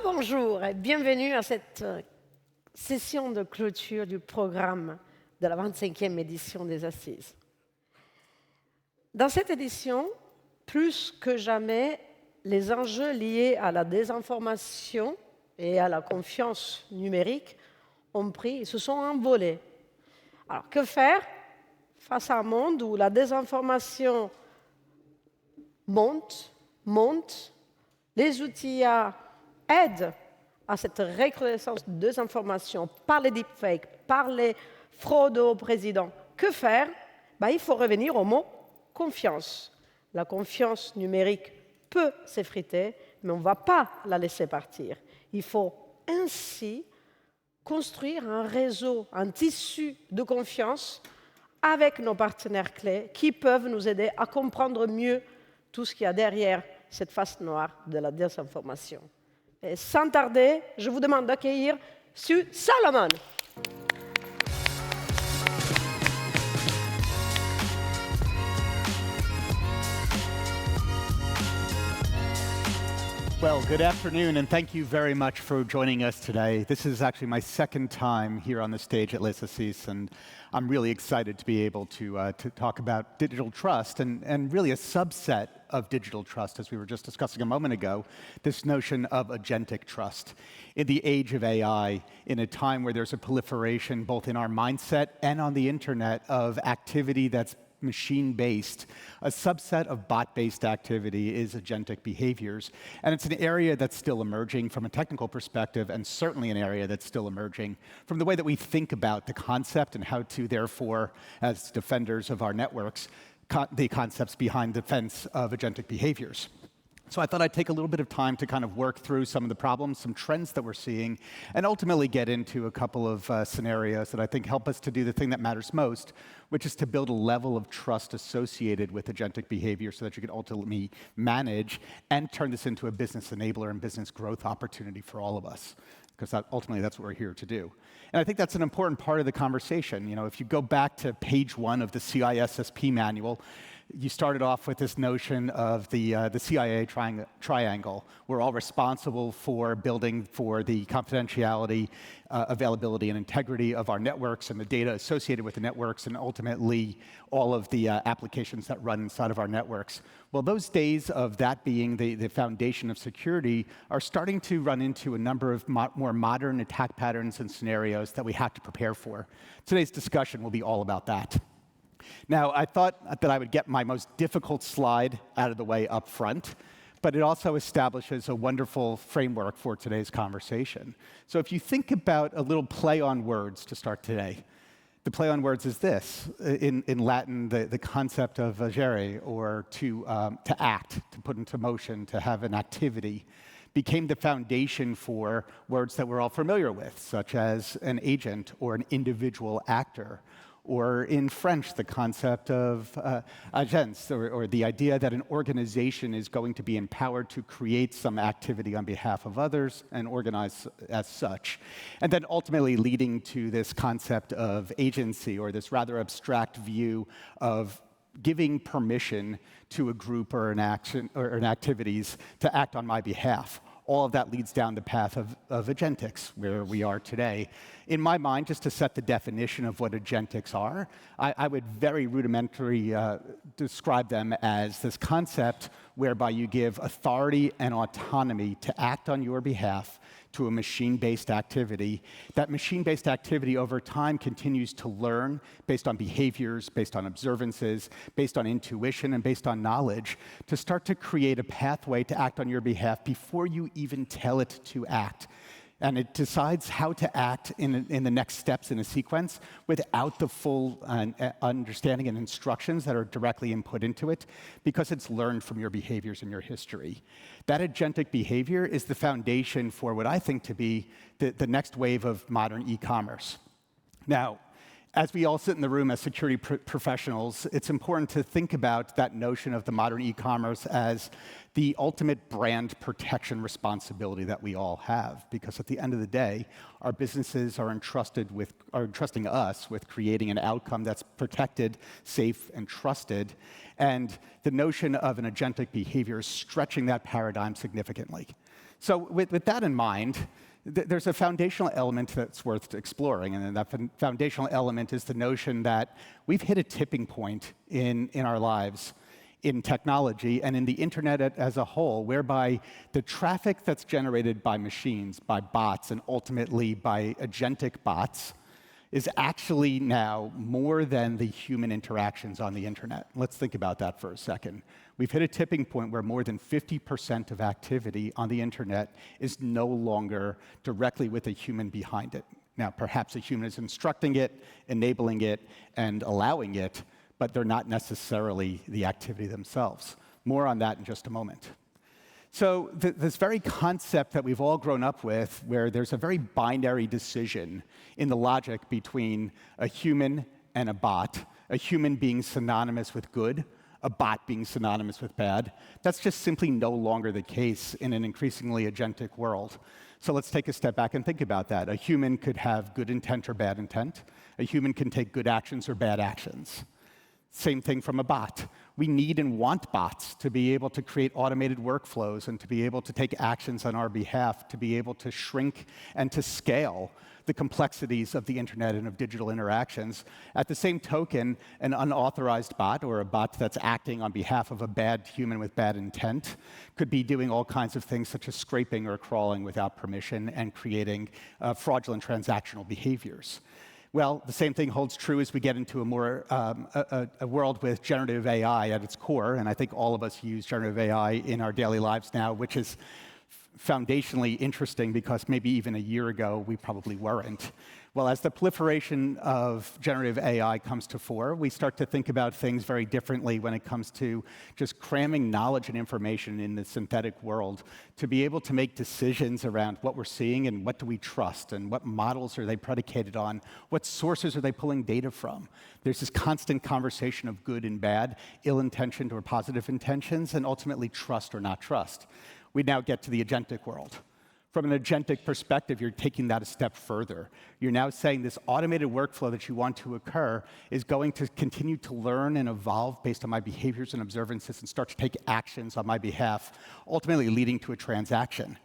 Rebonjour et bienvenue à cette session de clôture du programme de la 25e édition des Assises. Dans cette édition, plus que jamais, les enjeux liés à la désinformation et à la confiance numérique se sont envolés. Alors, que faire face à un monde où la désinformation monte, les outils aident à cette recrudescence de désinformation par les deepfakes, par les fraudes au président. Que faire? Il faut revenir au mot confiance. La confiance numérique peut s'effriter, mais on ne va pas la laisser partir. Il faut ainsi construire un réseau, un tissu de confiance avec nos partenaires clés qui peuvent nous aider à comprendre mieux tout ce qu'il y a derrière cette face noire de la désinformation. Et sans tarder, je vous demande d'accueillir Sue Solomon. Well, good afternoon, and thank you very much for joining us today. This is actually my second time here on the stage at Les Assises, and I'm really excited to be able to talk about digital trust and really a subset of digital trust, as we were just discussing a moment ago, this notion of agentic trust. In the age of AI, in a time where there's a proliferation both in our mindset and on the internet of activity that's machine-based, a subset of bot-based activity is agentic behaviors. And it's an area that's still emerging from a technical perspective, and certainly an area that's still emerging from the way that we think about the concept and how to, therefore, as defenders of our networks, the concepts behind defense of agentic behaviors. So I thought I'd take a little bit of time to kind of work through some of the problems, some trends that we're seeing, and ultimately get into a couple of scenarios that I think help us to do the thing that matters most, which is to build a level of trust associated with agentic behavior so that you can ultimately manage and turn this into a business enabler and business growth opportunity for all of us, because ultimately that's what we're here to do. And I think that's an important part of the conversation. You know, if you go back to page 1 of the CISSP manual, you started off with this notion of the CIA triangle. We're all responsible for building for the confidentiality, availability, and integrity of our networks and the data associated with the networks, and ultimately all of the applications that run inside of our networks. Well, those days of that being the foundation of security are starting to run into a number of more modern attack patterns and scenarios that we have to prepare for. Today's discussion will be all about that. Now, I thought that I would get my most difficult slide out of the way up front, but it also establishes a wonderful framework for today's conversation. So if you think about a little play on words to start today, the play on words is this. In Latin, the concept of agere, or to act, to put into motion, to have an activity, became the foundation for words that we're all familiar with, such as an agent or an individual actor. Or in French, the concept of agence, or the idea that an organization is going to be empowered to create some activity on behalf of others and organize as such. And then ultimately leading to this concept of agency, or this rather abstract view of giving permission to a group or an action or an activities to act on my behalf. All of that leads down the path of agentics, where we are today. In my mind, just to set the definition of what agentics are, I would very rudimentary describe them as this concept whereby you give authority and autonomy to act on your behalf to a machine-based activity. That machine-based activity over time continues to learn based on behaviors, based on observances, based on intuition, and based on knowledge to start to create a pathway to act on your behalf before you even tell it to act. And it decides how to act in the next steps in a sequence without the full understanding and instructions that are directly input into it, because it's learned from your behaviors and your history. That agentic behavior is the foundation for what I think to be the next wave of modern e-commerce. Now, As we all sit in the room as security professionals, it's important to think about that notion of the modern e-commerce as the ultimate brand protection responsibility that we all have. Because at the end of the day, our businesses are entrusting us with creating an outcome that's protected, safe, and trusted. And the notion of an agentic behavior is stretching that paradigm significantly. So with that in mind, there's a foundational element that's worth exploring, and that foundational element is the notion that we've hit a tipping point in our lives, in technology, and in the internet as a whole, whereby the traffic that's generated by machines, by bots, and ultimately by agentic bots, is actually now more than the human interactions on the internet. Let's think about that for a second. We've hit a tipping point where more than 50% of activity on the internet is no longer directly with a human behind it. Now, perhaps a human is instructing it, enabling it, and allowing it, but they're not necessarily the activity themselves. More on that in just a moment. So this very concept that we've all grown up with, where there's a very binary decision in the logic between a human and a bot, a human being synonymous with good, a bot being synonymous with bad, that's just simply no longer the case in an increasingly agentic world. So let's take a step back and think about that. A human could have good intent or bad intent. A human can take good actions or bad actions. Same thing from a bot. We need and want bots to be able to create automated workflows and to be able to take actions on our behalf, to be able to shrink and to scale the complexities of the internet and of digital interactions. At the same token, an unauthorized bot or a bot that's acting on behalf of a bad human with bad intent could be doing all kinds of things such as scraping or crawling without permission and creating fraudulent transactional behaviors. Well, the same thing holds true as we get into a world with generative AI at its core, and I think all of us use generative AI in our daily lives now, which is foundationally interesting because maybe even a year ago we probably weren't. Well, as the proliferation of generative AI comes to fore, we start to think about things very differently when it comes to just cramming knowledge and information in the synthetic world to be able to make decisions around what we're seeing and what do we trust and what models are they predicated on, what sources are they pulling data from. There's this constant conversation of good and bad, ill-intentioned or positive intentions, and ultimately trust or not trust. We now get to the agentic world. From an agentic perspective, you're taking that a step further. You're now saying this automated workflow that you want to occur is going to continue to learn and evolve based on my behaviors and observances and start to take actions on my behalf, ultimately leading to a transaction.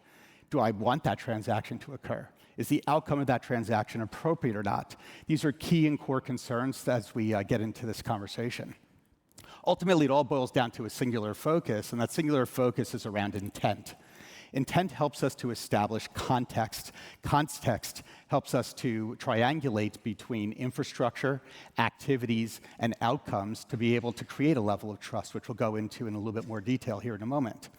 Do I want that transaction to occur? Is the outcome of that transaction appropriate or not? These are key and core concerns as we get into this conversation. Ultimately, it all boils down to a singular focus, and that singular focus is around intent. Intent helps us to establish context. Context helps us to triangulate between infrastructure, activities, and outcomes to be able to create a level of trust, which we'll go into in a little bit more detail here in a moment.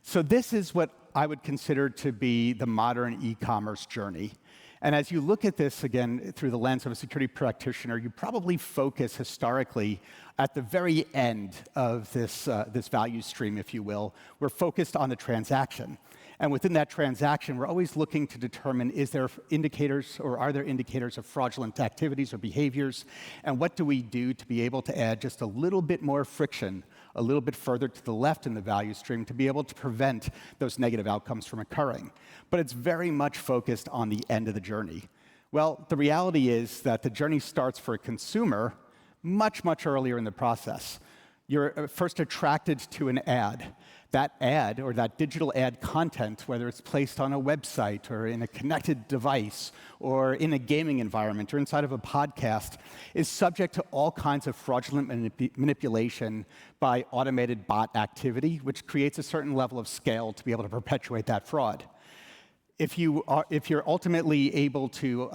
So this is what I would consider to be the modern e-commerce journey. And as you look at this, again, through the lens of a security practitioner, you probably focus historically at the very end of this value stream, if you will. We're focused on the transaction. And within that transaction, we're always looking to determine, is there indicators or are there indicators of fraudulent activities or behaviors? And what do we do to be able to add just a little bit more friction, a little bit further to the left in the value stream to be able to prevent those negative outcomes from occurring? But it's very much focused on the end of the journey. Well, the reality is that the journey starts for a consumer much, much earlier in the process. You're first attracted to an ad. That ad or that digital ad content, whether it's placed on a website or in a connected device or in a gaming environment or inside of a podcast, is subject to all kinds of fraudulent manipulation by automated bot activity, which creates a certain level of scale to be able to perpetuate that fraud. If you're ultimately able to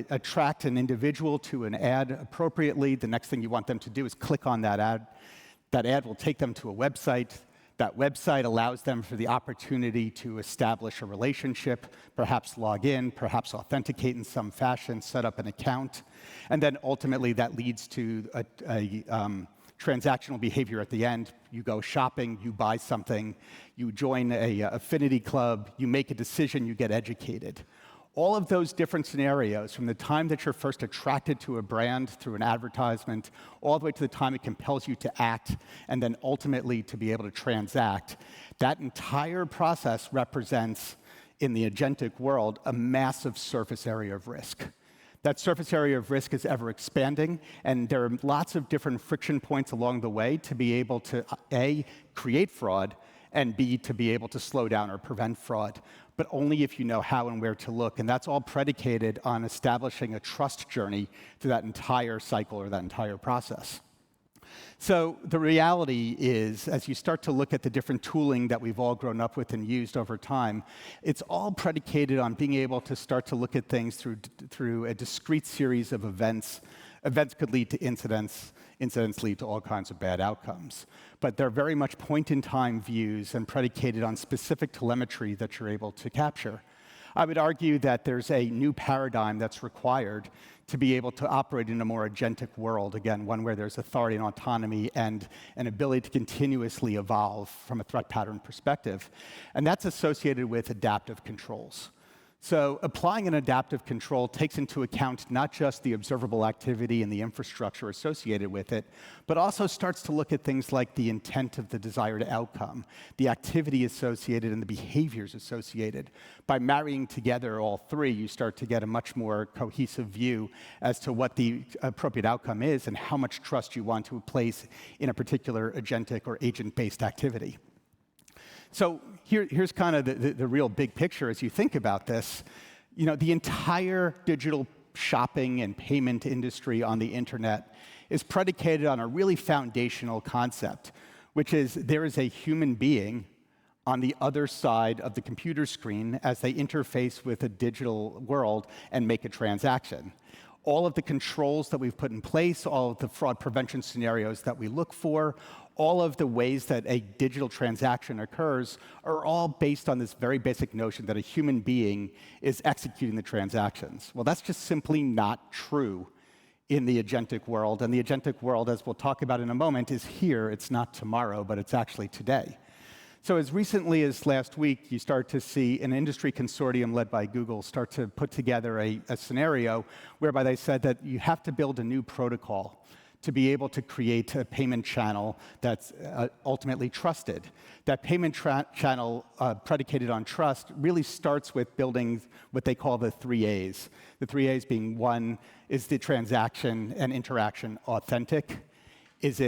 attract an individual to an ad appropriately, the next thing you want them to do is click on that ad. That ad will take them to a website. That website allows them for the opportunity to establish a relationship, perhaps log in, perhaps authenticate in some fashion, set up an account. And then ultimately that leads to a transactional behavior at the end. You go shopping, you buy something, you join a affinity club, you make a decision, you get educated. All of those different scenarios, from the time that you're first attracted to a brand through an advertisement, all the way to the time it compels you to act, and then ultimately to be able to transact, that entire process represents, in the agentic world, a massive surface area of risk. That surface area of risk is ever expanding, and there are lots of different friction points along the way to be able to, A, create fraud, and B, to be able to slow down or prevent fraud, but only if you know how and where to look. And that's all predicated on establishing a trust journey through that entire cycle or that entire process. So the reality is, as you start to look at the different tooling that we've all grown up with and used over time, it's all predicated on being able to start to look at things through a discrete series of events. Events could lead to incidents. Incidents lead to all kinds of bad outcomes. But they're very much point-in-time views and predicated on specific telemetry that you're able to capture. I would argue that there's a new paradigm that's required to be able to operate in a more agentic world, again, one where there's authority and autonomy and an ability to continuously evolve from a threat pattern perspective. And that's associated with adaptive controls. So applying an adaptive control takes into account not just the observable activity and the infrastructure associated with it, but also starts to look at things like the intent of the desired outcome, the activity associated and the behaviors associated. By marrying together all three, you start to get a much more cohesive view as to what the appropriate outcome is and how much trust you want to place in a particular agentic or agent-based activity. So here's kind of the real big picture as you think about this. You know, the entire digital shopping and payment industry on the internet is predicated on a really foundational concept, which is there is a human being on the other side of the computer screen as they interface with a digital world and make a transaction. All of the controls that we've put in place, all of the fraud prevention scenarios that we look for, all of the ways that a digital transaction occurs are all based on this very basic notion that a human being is executing the transactions. Well, that's just simply not true in the agentic world. And the agentic world, as we'll talk about in a moment, is here. It's not tomorrow, but it's actually today. So as recently as last week, you start to see an industry consortium led by Google start to put together a scenario whereby they said that you have to build a new protocol to be able to create a payment channel that's ultimately trusted. That payment channel predicated on trust really starts with building what they call the 3 A's. The 3 A's being, one, is the transaction and interaction authentic? Does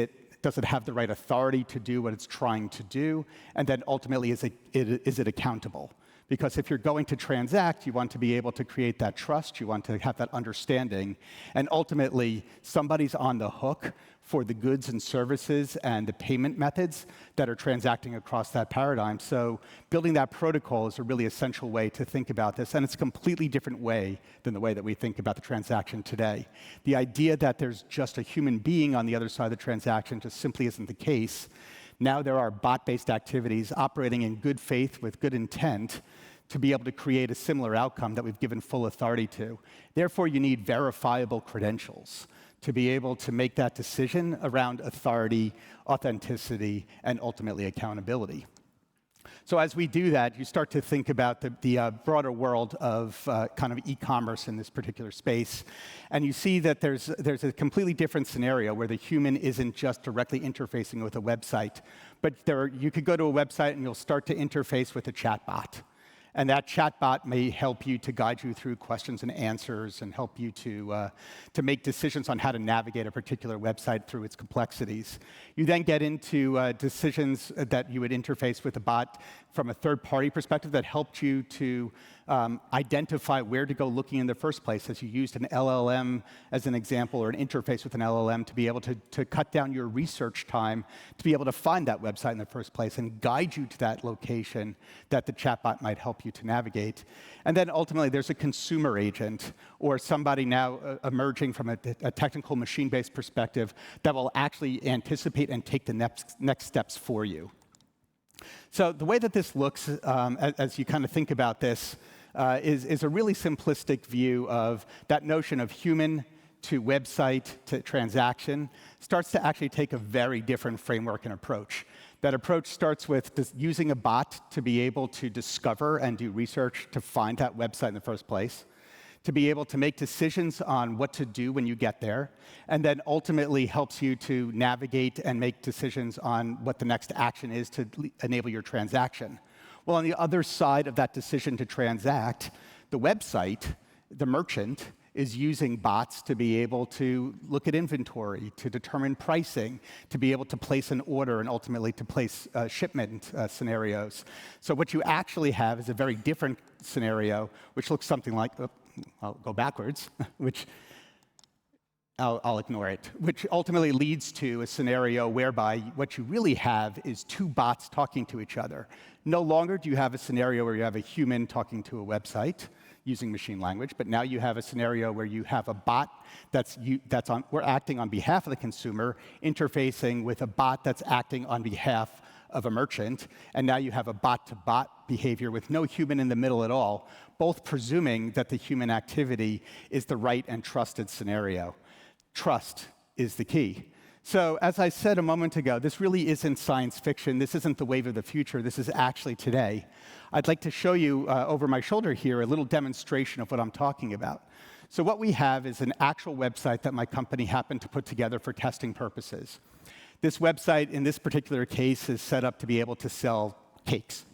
it have the right authority to do what it's trying to do? And then ultimately, is it accountable? Because if you're going to transact, you want to be able to create that trust, you want to have that understanding, and ultimately, somebody's on the hook for the goods and services and the payment methods that are transacting across that paradigm. So building that protocol is a really essential way to think about this, and it's a completely different way than the way that we think about the transaction today. The idea that there's just a human being on the other side of the transaction just simply isn't the case. Now there are bot-based activities operating in good faith with good intent to be able to create a similar outcome that we've given full authority to. Therefore, you need verifiable credentials to be able to make that decision around authority, authenticity, and ultimately accountability. So as we do that, you start to think about the broader world of kind of e-commerce in this particular space. And you see that there's a completely different scenario where the human isn't just directly interfacing with a website, but you could go to a website and you'll start to interface with a chatbot. And that chatbot may help you to guide you through questions and answers and help you to make decisions on how to navigate a particular website through its complexities. You then get into decisions that you would interface with a bot from a third-party perspective that helped you to identify where to go looking in the first place, as you used an LLM as an example, or an interface with an LLM to be able to cut down your research time to be able to find that website in the first place and guide you to that location that the chatbot might help you to navigate. And then ultimately, there's a consumer agent or somebody now emerging from a technical machine-based perspective that will actually anticipate and take the next steps for you. So the way that this looks, as you kind of think about this, is a really simplistic view of that notion of human to website to transaction starts to actually take a very different framework and approach. That approach starts with using a bot to be able to discover and do research to find that website in the first place, to be able to make decisions on what to do when you get there, and then ultimately helps you to navigate and make decisions on what the next action is to enable your transaction. Well, on the other side of that decision to transact, the website, the merchant, is using bots to be able to look at inventory, to determine pricing, to be able to place an order, and ultimately to place shipment scenarios. So what you actually have is a very different scenario, which looks something like, I'll go backwards, which I'll ignore it, which ultimately leads to a scenario whereby what you really have is two bots talking to each other. No longer do you have a scenario where you have a human talking to a website using machine language, but now you have a scenario where you have a bot we're acting on behalf of the consumer, interfacing with a bot that's acting on behalf of a merchant, and now you have a bot-to-bot behavior with no human in the middle at all, both presuming that the human activity is the right and trusted scenario. Trust is the key. So, as I said a moment ago, this really isn't science fiction. This isn't the wave of the future. This is actually today. I'd like to show you over my shoulder here a little demonstration of what I'm talking about. So what we have is an actual website that my company happened to put together for testing purposes. This website, in this particular case, is set up to be able to sell cakes.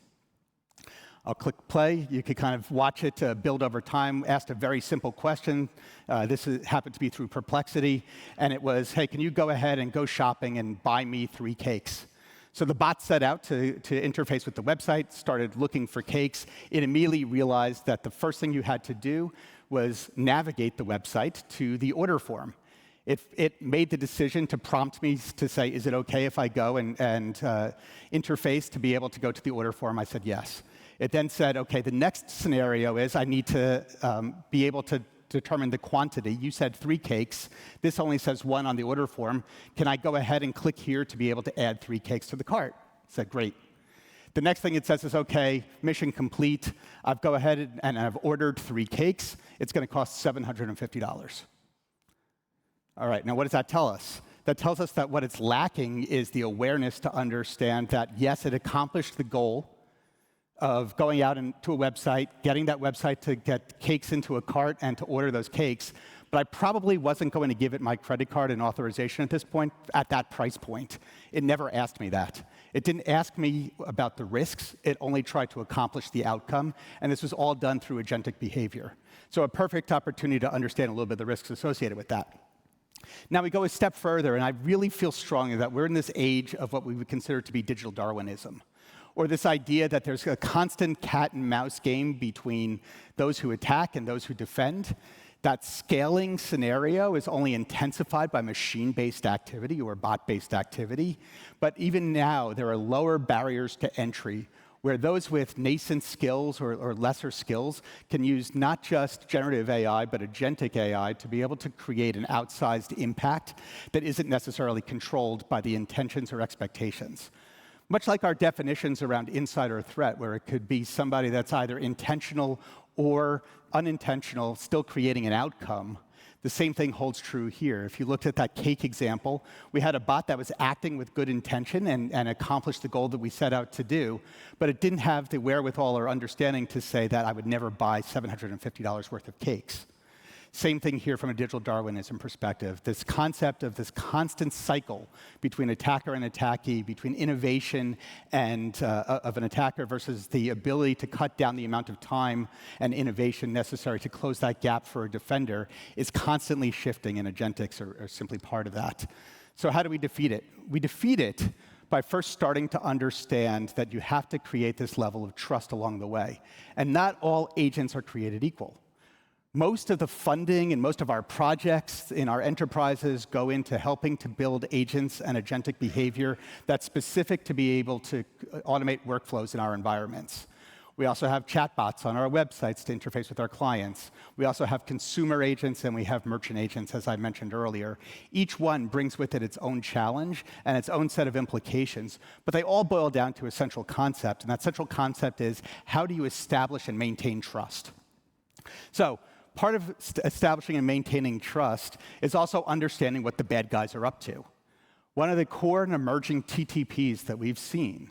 I'll click play. You can kind of watch it build over time. Asked a very simple question. Happened to be through Perplexity. And it was, hey, can you go ahead and go shopping and buy me 3 cakes? So the bot set out to interface with the website, started looking for cakes. It immediately realized that the first thing you had to do was navigate the website to the order form. It made the decision to prompt me to say, is it OK if I go and interface to be able to go to the order form? I said yes. It then said, OK, the next scenario is I need to be able to determine the quantity. You said 3 cakes. This only says 1 on the order form. Can I go ahead and click here to be able to add 3 cakes to the cart? I said, great. The next thing it says is, OK, mission complete. I've go ahead and I've ordered 3 cakes. It's going to cost $750. All right, now what does that tell us? That tells us that what it's lacking is the awareness to understand that, yes, it accomplished the goal of going out into a website, getting that website to get cakes into a cart and to order those cakes, but I probably wasn't going to give it my credit card and authorization at this point, at that price point. It never asked me that. It didn't ask me about the risks. It only tried to accomplish the outcome, and this was all done through agentic behavior. So a perfect opportunity to understand a little bit of the risks associated with that. Now we go a step further, and I really feel strongly that we're in this age of what we would consider to be digital Darwinism, or this idea that there's a constant cat and mouse game between those who attack and those who defend. That scaling scenario is only intensified by machine-based activity or bot-based activity. But even now, there are lower barriers to entry where those with nascent skills or lesser skills can use not just generative AI, but agentic AI to be able to create an outsized impact that isn't necessarily controlled by the intentions or expectations. Much like our definitions around insider threat, where it could be somebody that's either intentional or unintentional, still creating an outcome, the same thing holds true here. If you looked at that cake example, we had a bot that was acting with good intention and accomplished the goal that we set out to do, but it didn't have the wherewithal or understanding to say that I would never buy $750 worth of cakes. Same thing here from a digital Darwinism perspective. This concept of this constant cycle between attacker and attackee, between innovation and of an attacker versus the ability to cut down the amount of time and innovation necessary to close that gap for a defender is constantly shifting, and agentics are simply part of that. So how do we defeat it? We defeat it by first starting to understand that you have to create this level of trust along the way. And not all agents are created equal. Most of the funding and most of our projects in our enterprises go into helping to build agents and agentic behavior that's specific to be able to automate workflows in our environments. We also have chatbots on our websites to interface with our clients. We also have consumer agents and we have merchant agents, as I mentioned earlier. Each one brings with it its own challenge and its own set of implications, but they all boil down to a central concept, and that central concept is, how do you establish and maintain trust? So, part of establishing and maintaining trust is also understanding what the bad guys are up to. One of the core and emerging TTPs that we've seen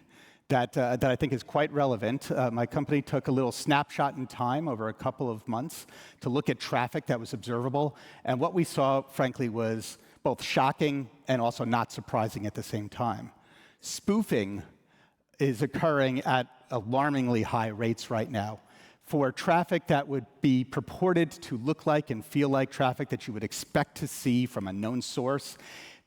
that I think is quite relevant, my company took a little snapshot in time over a couple of months to look at traffic that was observable. And what we saw, frankly, was both shocking and also not surprising at the same time. Spoofing is occurring at alarmingly high rates right now for traffic that would be purported to look like and feel like traffic that you would expect to see from a known source,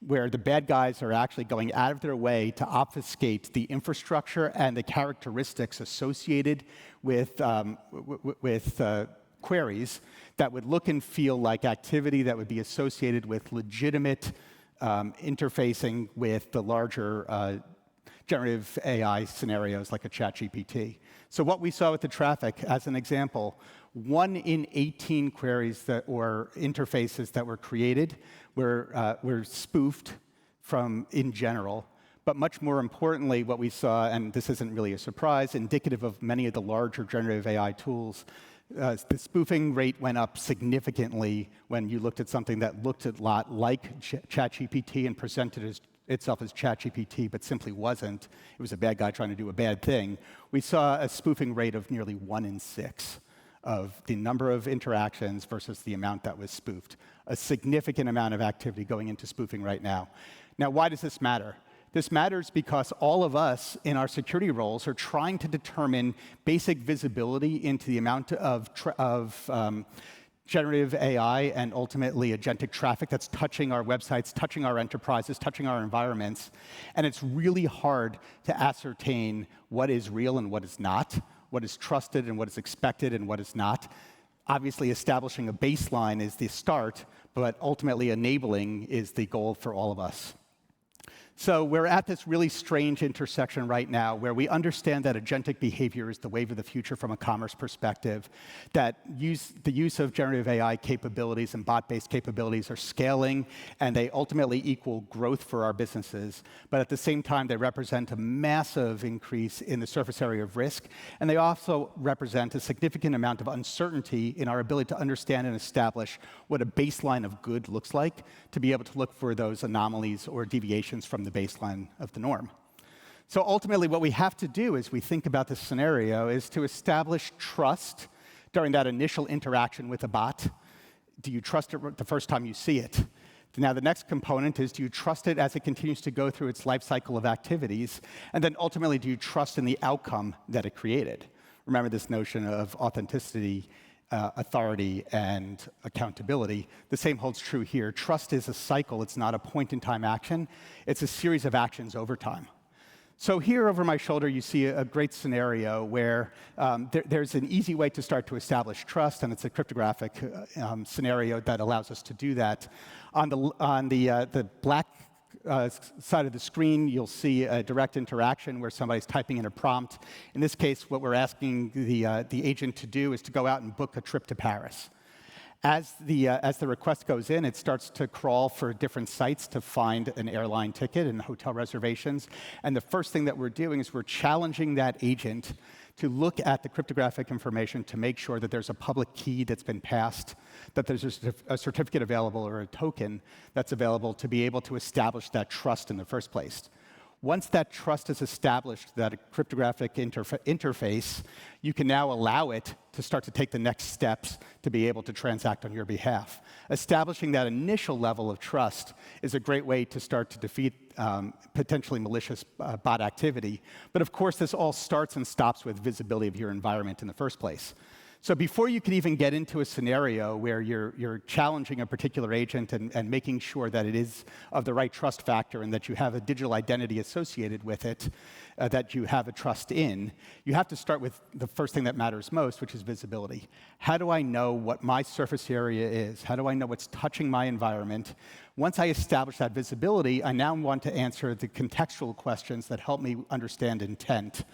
where the bad guys are actually going out of their way to obfuscate the infrastructure and the characteristics associated with queries that would look and feel like activity that would be associated with legitimate interfacing with the larger generative AI scenarios like a ChatGPT. So what we saw with the traffic, as an example, 1 in 18 queries or interfaces that were created were spoofed from in general. But much more importantly, what we saw, and this isn't really a surprise, indicative of many of the larger generative AI tools, the spoofing rate went up significantly when you looked at something that looked a lot like ChatGPT and presented itself as ChatGPT, but simply wasn't. It was a bad guy trying to do a bad thing. We saw a spoofing rate of nearly 1 in 6 of the number of interactions versus the amount that was spoofed. A significant amount of activity going into spoofing right now. Now, why does this matter? This matters because all of us in our security roles are trying to determine basic visibility into the amount of generative AI and ultimately agentic traffic that's touching our websites, touching our enterprises, touching our environments. And it's really hard to ascertain what is real and what is not, what is trusted and what is expected and what is not. Obviously, establishing a baseline is the start, but ultimately enabling is the goal for all of us. So we're at this really strange intersection right now where we understand that agentic behavior is the wave of the future from a commerce perspective, that the use of generative AI capabilities and bot-based capabilities are scaling, and they ultimately equal growth for our businesses. But at the same time, they represent a massive increase in the surface area of risk, and they also represent a significant amount of uncertainty in our ability to understand and establish what a baseline of good looks like, to be able to look for those anomalies or deviations from the baseline of the norm. So ultimately, what we have to do as we think about this scenario is to establish trust during that initial interaction with a bot. Do you trust it the first time you see it? Now, the next component is, do you trust it as it continues to go through its life cycle of activities? And then ultimately, do you trust in the outcome that it created? Remember this notion of authenticity, authority, and accountability. The same holds true here. Trust is a cycle. It's not a point-in-time action. It's a series of actions over time. So here over my shoulder, you see a great scenario where there's an easy way to start to establish trust, and it's a cryptographic scenario that allows us to do that. On the black side of the screen, you'll see a direct interaction where somebody's typing in a prompt. In this case, what we're asking the agent to do is to go out and book a trip to Paris. As the request goes in, it starts to crawl for different sites to find an airline ticket and hotel reservations. And the first thing that we're doing is we're challenging that agent to look at the cryptographic information to make sure that there's a public key that's been passed, that there's a certificate available or a token that's available to be able to establish that trust in the first place. Once that trust is established, that cryptographic interface, you can now allow it to start to take the next steps to be able to transact on your behalf. Establishing that initial level of trust is a great way to start to defeat potentially malicious bot activity. But of course, this all starts and stops with visibility of your environment in the first place. So before you can even get into a scenario where you're challenging a particular agent and making sure that it is of the right trust factor and that you have a digital identity associated with it, that you have a trust in, you have to start with the first thing that matters most, which is visibility. How do I know what my surface area is? How do I know what's touching my environment? Once I establish that visibility, I now want to answer the contextual questions that help me understand intent.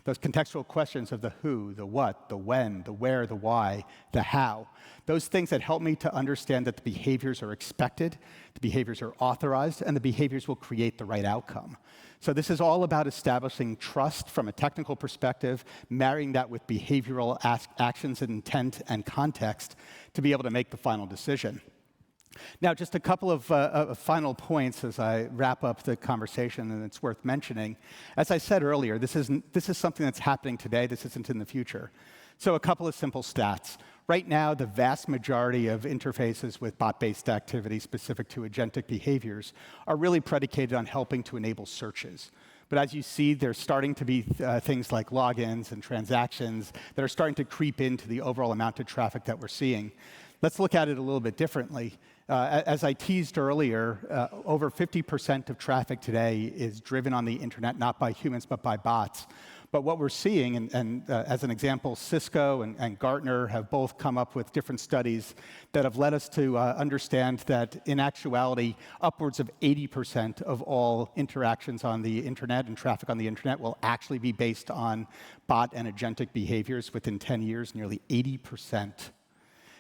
Those contextual questions of the who, the what, the when, the where, the why, the how. Those things that help me to understand that the behaviors are expected, the behaviors are authorized, and the behaviors will create the right outcome. So this is all about establishing trust from a technical perspective, marrying that with behavioral actions and intent and context to be able to make the final decision. Now, just a couple of final points as I wrap up the conversation, and it's worth mentioning. As I said earlier, this is something that's happening today. This isn't in the future. So a couple of simple stats. Right now, the vast majority of interfaces with bot-based activity specific to agentic behaviors are really predicated on helping to enable searches. But as you see, there's starting to be things like logins and transactions that are starting to creep into the overall amount of traffic that we're seeing. Let's look at it a little bit differently. As I teased earlier, over 50% of traffic today is driven on the internet, not by humans, but by bots. But what we're seeing, and as an example, Cisco and Gartner have both come up with different studies that have led us to understand that, in actuality, upwards of 80% of all interactions on the internet and traffic on the internet will actually be based on bot and agentic behaviors within 10 years, nearly 80%.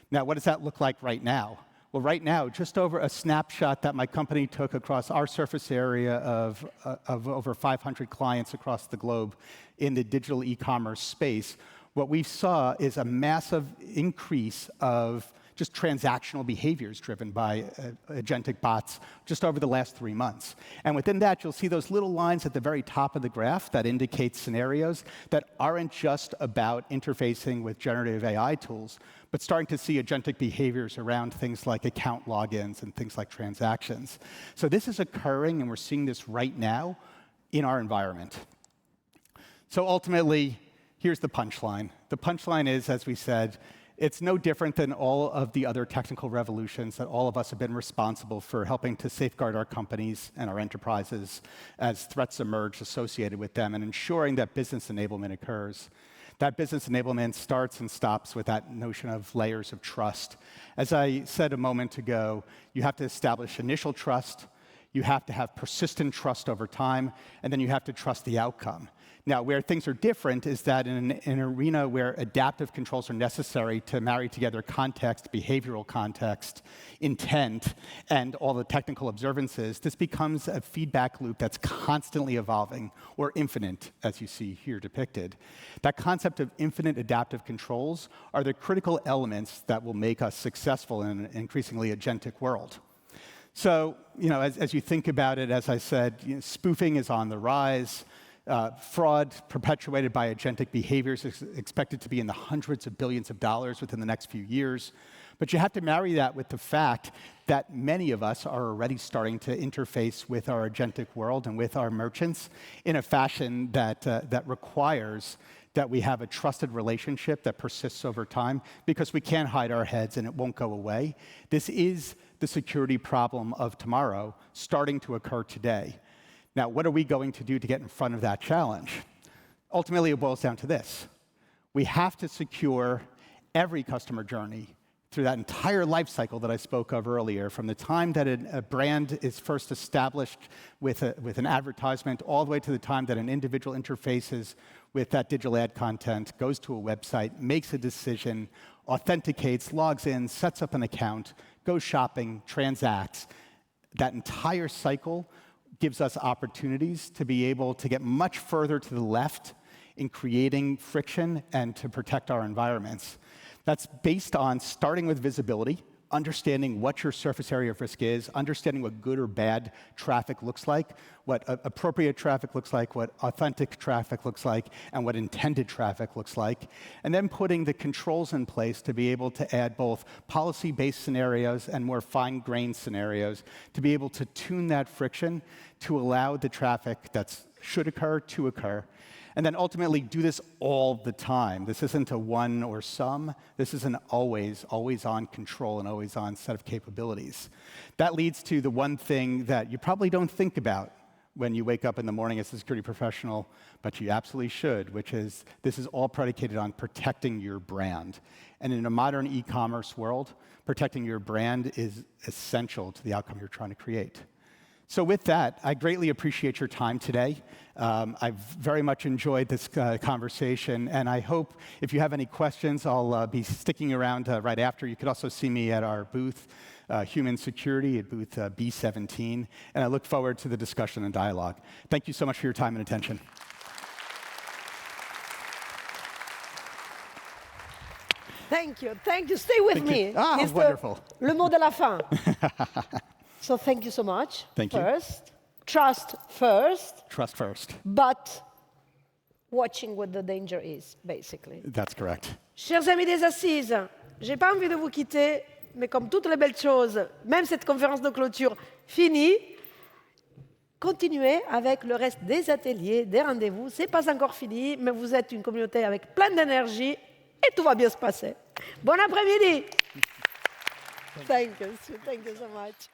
Now, what does that look like right now? Well, right now, just over a snapshot that my company took across our surface area of over 500 clients across the globe in the digital e-commerce space, what we saw is a massive increase of just transactional behaviors driven by agentic bots just over the last 3 months. And within that, you'll see those little lines at the very top of the graph that indicate scenarios that aren't just about interfacing with generative AI tools, but starting to see agentic behaviors around things like account logins and things like transactions. So this is occurring, and we're seeing this right now in our environment. So ultimately, here's the punchline. The punchline is, as we said, it's no different than all of the other technical revolutions that all of us have been responsible for helping to safeguard our companies and our enterprises as threats emerge associated with them and ensuring that business enablement occurs. That business enablement starts and stops with that notion of layers of trust. As I said a moment ago, you have to establish initial trust, you have to have persistent trust over time, and then you have to trust the outcome. Now, where things are different is that in an arena where adaptive controls are necessary to marry together context, behavioral context, intent, and all the technical observances, this becomes a feedback loop that's constantly evolving, or infinite, as you see here depicted. That concept of infinite adaptive controls are the critical elements that will make us successful in an increasingly agentic world. So, as you think about it, as I said, spoofing is on the rise. Fraud perpetuated by agentic behaviors is expected to be in the hundreds of billions of dollars within the next few years. But you have to marry that with the fact that many of us are already starting to interface with our agentic world and with our merchants in a fashion that requires that we have a trusted relationship that persists over time, because we can't hide our heads and it won't go away. This is the security problem of tomorrow starting to occur today. Now, what are we going to do to get in front of that challenge? Ultimately, it boils down to this. We have to secure every customer journey through that entire life cycle that I spoke of earlier, from the time that a brand is first established with an advertisement all the way to the time that an individual interfaces with that digital ad content, goes to a website, makes a decision, authenticates, logs in, sets up an account, goes shopping, transacts. That entire cycle gives us opportunities to be able to get much further to the left in creating friction and to protect our environments. That's based on starting with visibility, understanding what your surface area of risk is, understanding what good or bad traffic looks like, what appropriate traffic looks like, what authentic traffic looks like, and what intended traffic looks like, and then putting the controls in place to be able to add both policy-based scenarios and more fine-grained scenarios to be able to tune that friction to allow the traffic that should occur to occur. And then ultimately do this all the time. This isn't a one or some. This is an always on control and always on set of capabilities. That leads to the one thing that you probably don't think about when you wake up in the morning as a security professional, but you absolutely should, which is this is all predicated on protecting your brand. And in a modern e-commerce world, protecting your brand is essential to the outcome you're trying to create. So with that, I greatly appreciate your time today. I've very much enjoyed this conversation, and I hope if you have any questions, I'll be sticking around right after. You could also see me at our booth, Human Security, at booth B17, and I look forward to the discussion and dialogue. Thank you so much for your time and attention. Thank you. Stay with Thank me. you. Ah, It's wonderful. le mot de la fin. So thank you so much. Thank you. First, trust first, Trust first. but watching what the danger is, basically. That's correct. Chers amis des Assises, j'ai pas envie de vous quitter, mais comme toutes les belles choses, même cette conférence de clôture finie, continuez avec le reste des ateliers, des rendez-vous. C'est pas encore fini, mais vous êtes une communauté avec plein d'énergie et tout va bien se passer. Bon après-midi. Thank you so much.